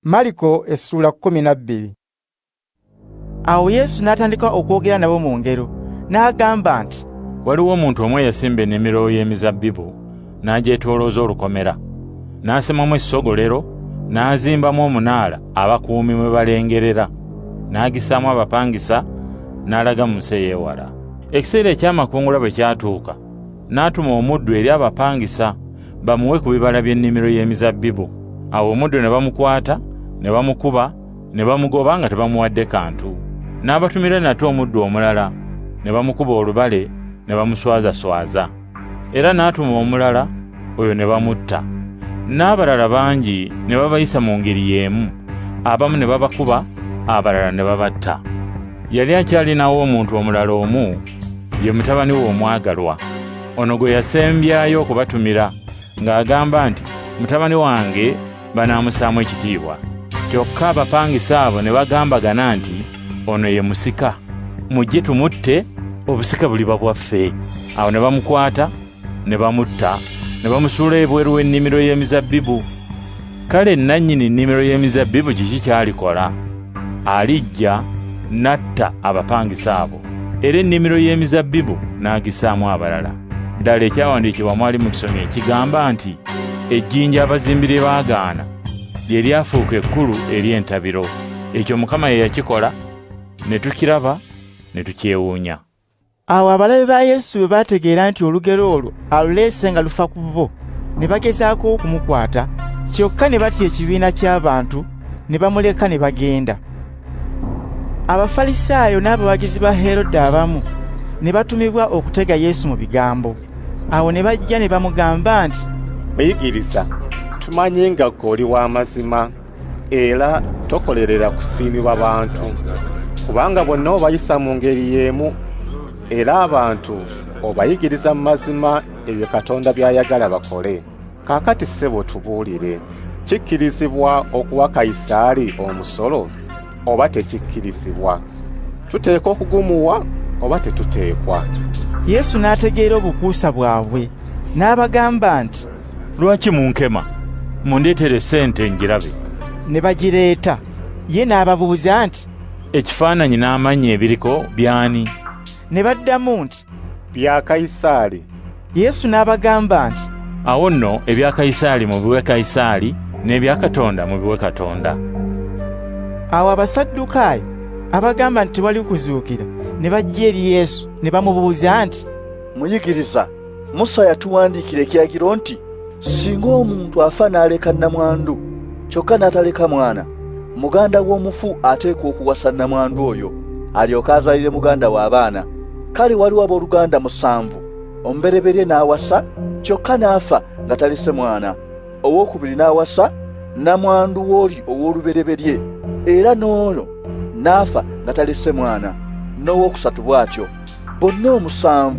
Makko Essuula 12. Awo Yesu n'atandika okwogera nabo mu ngero, n'agamba nti, waliwo omuntu omu yasimba ennimiro y'emizabbibu, n'agyetoolooza olukomera, n'asemamu essogolero, n'azimbamu omunaala abakuumi mwe balengerera, n'agisaamu abapangisa, n'alaga mu nsi ey'ewala. Ekiseera eky'amakungula bwe kyatuuka, n'atuma omuddu eri abapangisa bamuwe ku bibala by'ennimiro y'emizabbibu. Awo omuddu ne bamukwata, ne bamukuba, ne bamugoba nga tebamuwadde kantu. N'abatumira nate omuddu omulala, ne bamukuba olubale, ne bamuswazaswaza. Era n'atuma omulala, oyo ne bamutta. N'abalala bangi ne babayisa mu ngeri y'emu, abamu ne babakuba, abalala ne babatta. Yali akyalinawo omuntu omulala omu, ye mutabani we omwagalwa. Ono gwe yasembyayo okubatumira, ng'agamba nti, mutabani wange banaamusaamu ekitiibwa. Kyokka abapangisa abo ne bagambagana nti, ono ye musika, mujje tumutte, obusika buliba bwaffe. Awo ne bamukwata, ne bamutta, ne bamusuula ebweru w'ennimiro y'emizabbibu. Kale nannyini nnimiro y'emizabbibu kiki ky'alikola? Alijja n'atta abapangisa abo, era ennimiro y'emizabbibu n'agisaamu abalala. Ddala ekyawandiikibwa mwali mu kisomi ekigamba nti, ejjinja abazimbire baagaana lye lyafuuka ekkulu ery'entabiro. Ekyo Mukama ye yakikola, ne tukiraba, ne tukyewuunya. Awo abalabe ba Yesu bwe baategeera nti olugero olwo aluleese nga lufa ku bo, ne bagezaako okumukwata, kyokka ne batya ekibiina ky'abantu, ne bamuleka ne bagenda. Abafalisaayo n'abawagizi ba Herode abamu ne batumibwa okutega Yesu mu bigambo. Awo ne bajja ne bamugamba nti, Muyigiriza, tumanyi nga ggwe w'amazima, era tokolerera kusiimibwa bantu, kubanga bonna obayisa mu ngeri y'emu, era abantu obayigiriza mu mazima ebyo Katonda by'ayagala bakole. Kaakati ssebo tubuulire, kikkirizibwa okuwa Kayisaali omusolo oba tekikkirizibwa? Tuteekwa okugumuwa oba tetuteekwa? Yesu n'ategeera obukuusa bwabwe, n'abagamba nti, lwaki munkema? Mundeetere ssente ngirabe. Ne bagireeta. Ye n'ababuuza nti, ekifaananyi n'amannya ebiriko by'ani? Ne baddamu nti, bya Kayisaali. Yesu n'abagamba nti, awo nno ebya Kayisaali mubiwe Kayisaali, n'ebya Katonda mubiwe Katonda. Awo Abasaddukaayo abagamba nti tewali kuzuukira ne bajja eri Yesu ne bamubuuza nti, Muyigiriza, Musa yatuwandiikira ekiragiro nti, singa omuntu afa n'aleka nnamwandu, kyokka n'ataleka mwana, muganda w'omufu ateekwa okuwasa nnamwandu oyo, alyoke azaalire muganda w'abaana. Kale waliwo abooluganda 7, omubereberye n'awasa, kyokka n'afa nga talese mwana. Owookubiri n'awasa, nnamwandu w'oli ow'olubereberye, era n'ono n'afa nga talese mwana. N'owookusatu bw'atyo. Bonna 7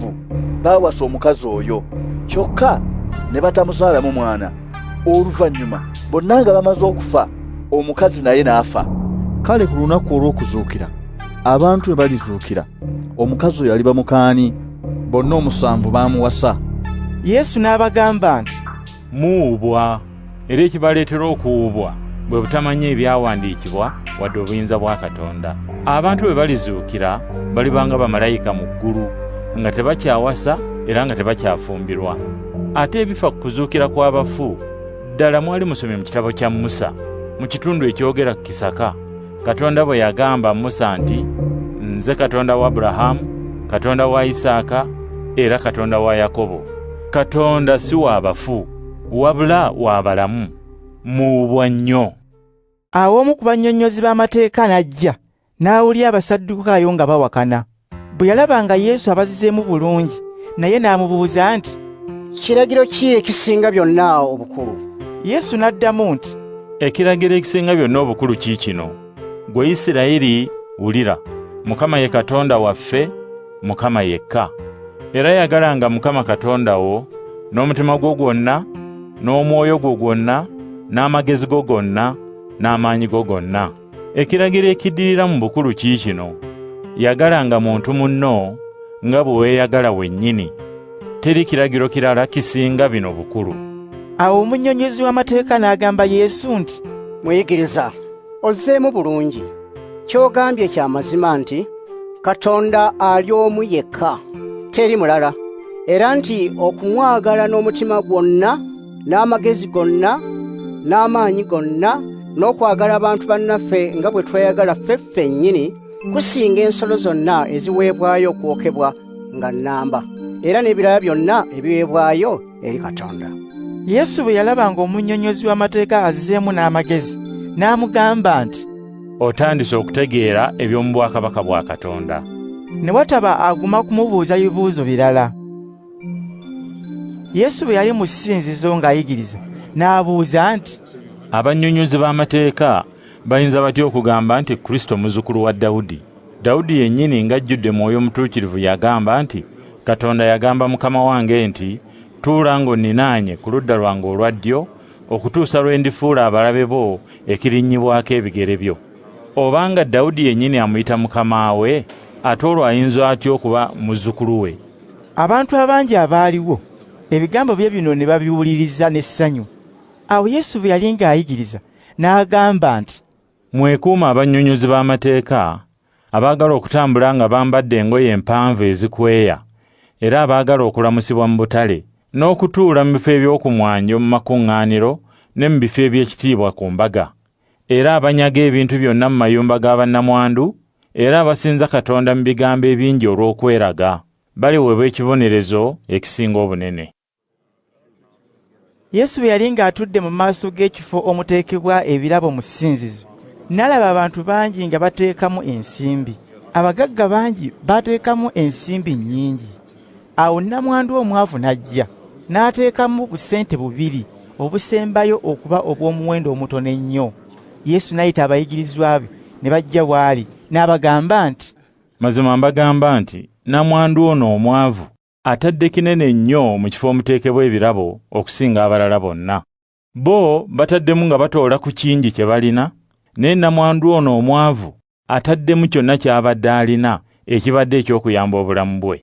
baawasa omukazi oyo, kyokka ne batamuzaalamu mwana. Oluvannyuma bonna nga bamaze okufa, omukazi naye n'afa. Kale ku lunaku olw'okuzuukira, abantu bwe balizuukira, omukazi oyo aliba mukaani? Bonna 7 baamuwasa. Yesu n'abagamba nti, muwubwa, era ekibaleetera okuwubwa bwe butamanya ebyawandiikibwa wadde obuyinza bwa Katonda. Abantu bwe balizuukira balibanga bamalayika mu ggulu, nga tebakyawasa era nga tebakyafumbirwa. Ate ebifa ku kuzuukira kw'abafu, ddala mwali musomye mu kitabo kya Musa, mu kitundu ekyogera ku kisaka, Katonda bwe yagamba Musa nti, nze Katonda wa Abulahamu, Katonda wa Isaaka, era Katonda wa Yakobo. Katonda si w'abafu, wabula w'abalamu. Muwubwa nnyo. Awo omu ku bannyonnyozi b'amateeka n'ajja, n'awulira Abasaddukaayo nga bawakana. Bwe yalaba nga Yesu abazizeemu bulungi, naye n'amubuuza nti, kiragiro ki ekisinga byonna obukulu? Yesu n'addamu nti, ekiragiro ekisinga byonna obukulu kiikino, ggwe Isirayiri, wulira, Mukama ye Katonda waffe, Mukama yekka. Era yagalanga Mukama Katonda wo n'omutima gwo gwonna, n'omwoyo gwo gwonna, n'amagezi go gonna, n'amaanyi go gonna. Ekiragiro ekiddirira mu bukulu kiikino, yagalanga muntu munno nga bwe weeyagala wennyini. Teri kiragiro kirala kisinga bino bukulu. Awo omunnyonnyozi w'amateeka n'agamba Yesu nti, Muyigiriza, ozzeemu bulungi. Ky'ogambye kya mazima nti Katonda ali omu yekka, teri mulala, era nti okumwagala n'omutima gwonna, n'amagezi gonna, n'amaanyi gonna, n'okwagala abantu bannaffe nga bwe tweyagala ffe ffennyini, kusinga ensolo zonna eziweebwayo okwokebwa nga nnamba, era n'ebirala byonna ebiweebwayo eri Katonda. Yesu bwe yalabanga omunnyonnyozi w'amateeka azzeemu n'amagezi, n'amugamba nti, otandise okutegeera eby'omu bwakabaka bwa Katonda. Ne wataba aguma kumubuuza bibuuzo birala. Yesu bwe yali mu ssinzizo ng'ayigiriza, n'abuuza nti, abannyonnyozi b'amateeka bayinza batya okugamba nti Kristo muzzukulu wa Dawudi? Dawudi yennyini ng'ajjudde Mwoyo Mutuukirivu yagamba nti, Katonda yagamba Mukama wange nti, tuula ng'onninaanye ku ludda lwange olwa ddyo, okutuusa lwe ndifuula abalabe bo ekirinnyibwako ebigere byo. Obanga Dawudi yennyini amuyita Mukama we, ate olwo ayinza atya okuba muzzukulu we? Abantu abangi abaaliwo ebigambo bye bino ne babiwuliriza n'essanyu. Awo Yesu bwe yali ng'ayigiriza n'agamba nti, mwekuuma abannyonnyozi b'amateeka abaagala okutambula nga bambadde engoye empanvu ezikweya, era abaagala okulamusibwa mu butale, n'okutuula mu bifo eby'okumwanjo mu makuŋŋaaniro ne mu bifo eby'ekitiibwa ku mbaga, era abanyaga ebintu byonna mu mayumba g'abannamwandu, era abasinza Katonda mu bigambo ebingi olw'okweraga, baliweebwa ekibonerezo ekisinga obunene. Yesu bwe yali ng'atudde mu maaso g'ekifo omuteekebwa ebirabo mu ssinzizo, n'alaba abantu bangi nga bateekamu ensimbi. Abagagga bangi bateekamu ensimbi nnyingi. Awo nnamwandu omwavu n'ajja, n'ateekamu busente bubiri obusembayo okuba obw'omuwendo omutono ennyo. Yesu n'ayita abayigirizwa be ne bajja bw'ali, n'abagamba nti, mazima mbagamba nti nnamwandu ono omwavu atadde kinene nnyo mu kifo omuteekebwa ebirabo okusinga abalala bonna. Bo bataddemu nga batoola ku kingi kye balina, naye nnamwandu ono omwavu ataddemu kyonna ky'abadde alina ekibadde eky'okuyamba obulamu bwe.